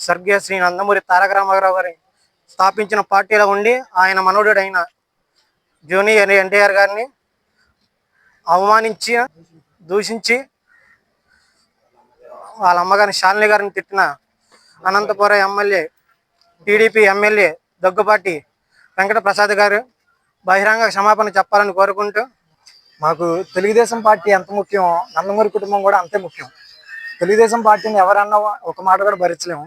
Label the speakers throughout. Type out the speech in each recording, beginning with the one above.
Speaker 1: స్వర్గీయ శ్రీ నందమూరి తారక రామారావు గారి స్థాపించిన పార్టీలో ఉండి ఆయన మనవడుడైన జూనియర్ ఎన్టీఆర్ గారిని అవమానించి దూషించి వాళ్ళ అమ్మగారిని శాలిని గారిని తిట్టిన Anantapuram MLA TDP MLA Daggubati Venkata Prasad గారు బహిరంగ క్షమాపణ చెప్పాలని కోరుకుంటూ,
Speaker 2: మాకు తెలుగుదేశం పార్టీ ఎంత ముఖ్యం, నందమూరి కుటుంబం కూడా అంతే ముఖ్యం. తెలుగుదేశం పార్టీని ఎవరన్నా ఒక మాట కూడా భరించలేము,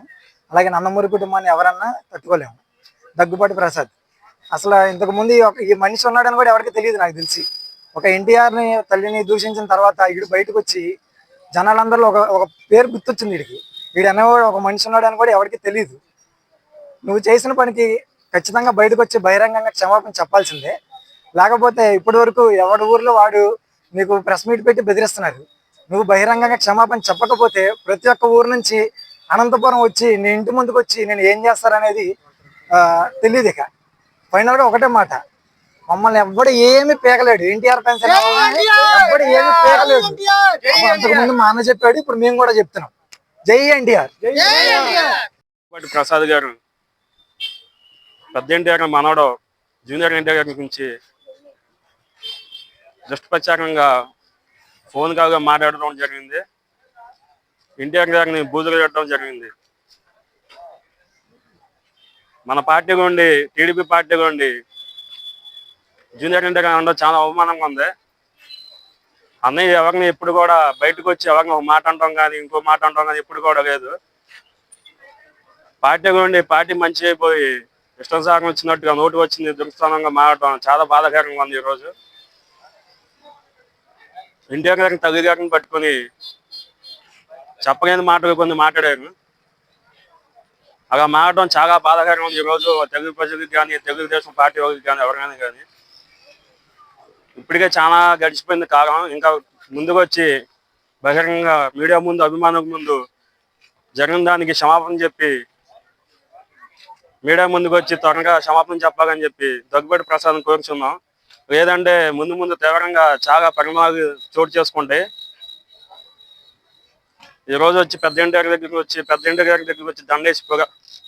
Speaker 2: అలాగే నందమూరి కుటుంబాన్ని ఎవరన్నా తట్టుకోలేము. దగ్గుబాటి ప్రసాద్ అసలు ఇంతకుముందు ఈ మనిషి ఉన్నాడని కూడా ఎవరికి తెలియదు. నాకు తెలిసి ఒక ఎన్టీఆర్ని తల్లిని దూషించిన తర్వాత వీడు బయటకు వచ్చి జనాలందరిలో ఒక పేరు గుర్తొచ్చింది. వీడు అనేవాడు ఒక మనిషి ఉన్నాడని కూడా ఎవరికి తెలియదు. నువ్వు చేసిన పనికి ఖచ్చితంగా బయటకు వచ్చి బహిరంగంగా క్షమాపణ చెప్పాల్సిందే. లేకపోతే ఇప్పటి వరకు ఎవరి ఊర్లో వాడు నీకు ప్రెస్ మీట్ పెట్టి బెదిరిస్తున్నారు. నువ్వు బహిరంగంగా క్షమాపణ చెప్పకపోతే ప్రతి ఒక్క ఊరు నుంచి అనంతపురం వచ్చి నీ ఇంటి ముందుకు వచ్చి నేను ఏం చేస్తారనేది తెలియదు. ఇక ఫైనల్గా ఒకటే మాట, మమ్మల్ని ఎవ్వడు ఏమి పీకలేడు. ఎన్టీఆర్ పెన్షన్ ఎవ్వడు ఏమి పీకలేడు. అంతకుముందు మా అన్న చెప్పాడు, ఇప్పుడు మేము కూడా చెప్తున్నాం. జై ఎన్టీఆర్.
Speaker 3: ప్రసాద్ గారు పెద్ద ఎన్టీఆర్ మనవడు జూనియర్ ఎన్టీఆర్ గారి గురించి దుష్ప్రచారంగా ఫోన్ కాల్గా మాట్లాడడం జరిగింది. ఎన్టీఆర్ గారిని బూజులు పెట్టడం జరిగింది. మన పార్టీ గుండి టీడీపీ పార్టీ గుండి జూనియర్ ఎన్టీఆర్ గారు చాలా అవమానంగా ఉంది. అన్నయ్య ఎవరిని ఎప్పుడు కూడా బయటకు వచ్చి ఎవరిని ఒక మాట అంటాం కానీ ఇంకో మాట అంటాం కానీ ఎప్పుడు కూడా లేదు. పార్టీ గుండి పార్టీ మంచి అయిపోయి ఇష్టానుసారం వచ్చినట్టుగా నోటు వచ్చింది దుర్స్థానంగా మారడం చాలా బాధాకరంగా ఉంది. ఈరోజు ఎన్టీఆర్ గారిని తల్లి గారిని పట్టుకొని చెప్పలేని మాటలు కొన్ని మాట్లాడారు. అలా మారడం చాలా బాధాకరంగా ఉంది. ఈరోజు తెలుగు ప్రజలకు కానీ తెలుగుదేశం పార్టీ వాళ్ళకి కానీ ఎవరికైనా కానీ ఇప్పటికే చాలా గడిచిపోయింది కాలం. ఇంకా ముందుకు వచ్చి బహిరంగ మీడియా ముందు అభిమానుల ముందు జరిగిన దానికి క్షమాపణ చెప్పి మీడియా ముందుకు వచ్చి త్వరగా క్షమాపణ చెప్పాలని చెప్పి దగ్గుబాటి ప్రసాద్ కోరుచున్నాం. లేదంటే ముందు తీవ్రంగా చాలా పరిణామాలు చోటు చేసుకుంటాయి. ఈ రోజు వచ్చి పెద్ద ఎన్టీఆర్ దగ్గరికి వచ్చి దండేసి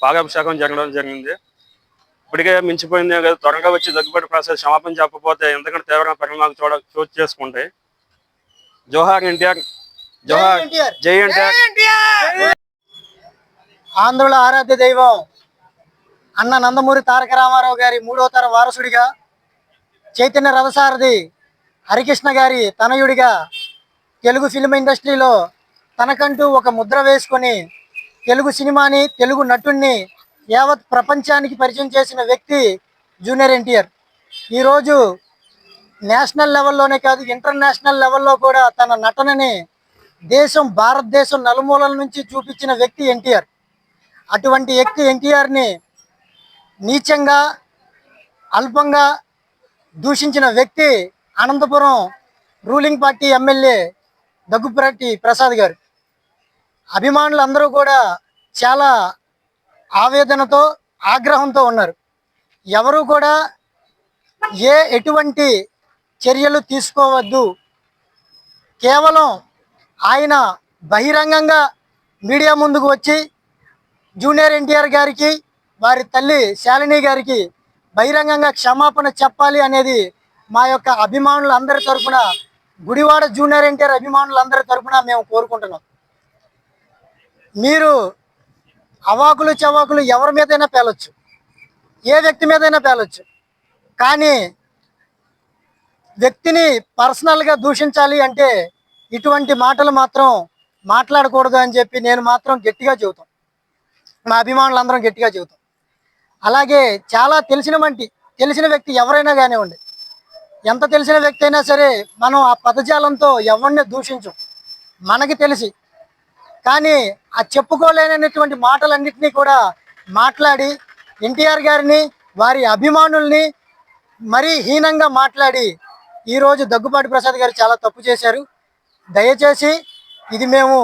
Speaker 3: పాలాభిషేకం జరగడం జరిగింది. ఇప్పటికే మించిపోయింది కదా, త్వరగా వచ్చి దగ్గుబాటి ప్రసాద్ క్షమాపణ చెప్పకపోతే ఎందుకంటే తీవ్రంగా పరిణామాలు చోటు చేసుకుంటాయి. జోహార్ ఎన్టీఆర్, జోహార్, జై ఎన్టీఆర్.
Speaker 1: ఆంధ్రుల ఆరాధ్య దైవం అన్న నందమూరి తారక రామారావు గారి 3వ తర వారసుడిగా, చైతన్య రథసారథి హరికృష్ణ గారి తనయుడిగా తెలుగు ఫిల్మ్ ఇండస్ట్రీలో తనకంటూ ఒక ముద్ర వేసుకొని తెలుగు సినిమాని, తెలుగు నటుడిని యావత్ ప్రపంచానికి పరిచయం చేసిన వ్యక్తి జూనియర్ ఎన్టీఆర్. ఈరోజు నేషనల్ లెవెల్లోనే కాదు, ఇంటర్నేషనల్ లెవెల్లో కూడా తన నటనని భారతదేశం నలుమూలల నుంచి చూపించిన వ్యక్తి ఎన్టీఆర్. అటువంటి వ్యక్తి ఎన్టీఆర్ని నీచంగా, అల్పంగా దూషించిన వ్యక్తి Anantapuram ruling party MLA Daggubati Prasad గారు. అభిమానులందరూ కూడా చాలా ఆవేదనతో, ఆగ్రహంతో ఉన్నారు. ఎవరు కూడా ఎటువంటి చర్యలు తీసుకోవద్దు. కేవలం ఆయన బహిరంగంగా మీడియా ముందుకు వచ్చి జూనియర్ ఎన్టీఆర్ గారికి, వారి తల్లి శాలిని గారికి బహిరంగంగా క్షమాపణ చెప్పాలి అనేది మా యొక్క అభిమానులందరి తరఫున, గుడివాడ జూనియర్ ఎన్టీఆర్ అభిమానులందరి తరఫున మేము కోరుకుంటున్నాం. మీరు అవాకులు చవాకులు ఎవరి మీదైనా పేలొచ్చు, ఏ వ్యక్తి మీదైనా పేలొచ్చు, కానీ వ్యక్తిని పర్సనల్గా దూషించాలి అంటే ఇటువంటి మాటలు మాత్రం మాట్లాడకూడదు అని చెప్పి నేను మాత్రం గట్టిగా చెబుతాం, మా అభిమానులందరం గట్టిగా చెబుతాం. అలాగే చాలా తెలిసిన వ్యక్తి ఎవరైనా కానివ్వండి, ఎంత తెలిసిన వ్యక్తి అయినా సరే మనం ఆ పదజాలంతో ఎవరిని దూషించం, మనకి తెలిసి. కానీ ఆ చెప్పుకోలేనటువంటి మాటలన్నింటినీ కూడా మాట్లాడి ఎన్టీఆర్ గారిని వారి అభిమానుల్ని మరీ హీనంగా మాట్లాడి ఈరోజు దగ్గుబాటి ప్రసాద్ గారు చాలా తప్పు చేశారు. దయచేసి ఇది మేము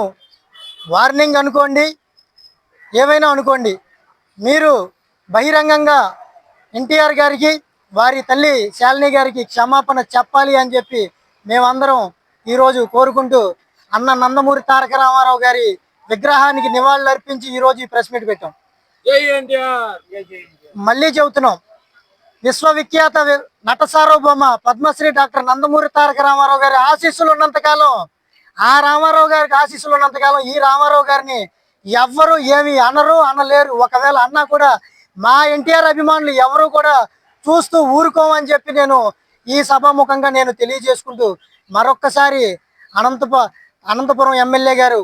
Speaker 1: వార్నింగ్ అనుకోండి, ఏమైనా అనుకోండి. మీరు బహిరంగంగా ఎన్టీఆర్ గారికి వారి తల్లి శాలిని గారికి క్షమాపణ చెప్పాలి అని చెప్పి మేమందరం ఈరోజు కోరుకుంటూ అన్న నందమూరి తారక రామారావు గారి విగ్రహానికి నివాళులు అర్పించి ఈరోజు ఈ ప్రెస్ మీట్ పెట్టాం. మళ్ళీ చెబుతున్నాం, విశ్వవిఖ్యాత నట సార్వభౌమ పద్మశ్రీ డాక్టర్ నందమూరి తారక రామారావు గారి ఆశీస్సులు ఉన్నంతకాలం, ఆ రామారావు గారికి ఆశీస్సులు ఉన్నంతకాలం ఈ రామారావు గారిని ఎవ్వరూ ఏమి అనరు, అనలేరు. ఒకవేళ అన్నా కూడా మా ఎన్టీఆర్ అభిమానులు ఎవరు కూడా చూస్తూ ఊరుకోమని చెప్పి నేను ఈ సభాముఖంగా నేను తెలియజేసుకుంటూ మరొక్కసారి అనంతపురం ఎమ్మెల్యే గారు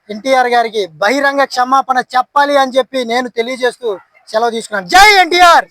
Speaker 1: ఎన్టీఆర్ గారికి బహిరంగ క్షమాపణ చెప్పాలి అని చెప్పి నేను తెలియజేస్తూ సెలవు తీసుకున్నాను. జై ఎన్టీఆర్.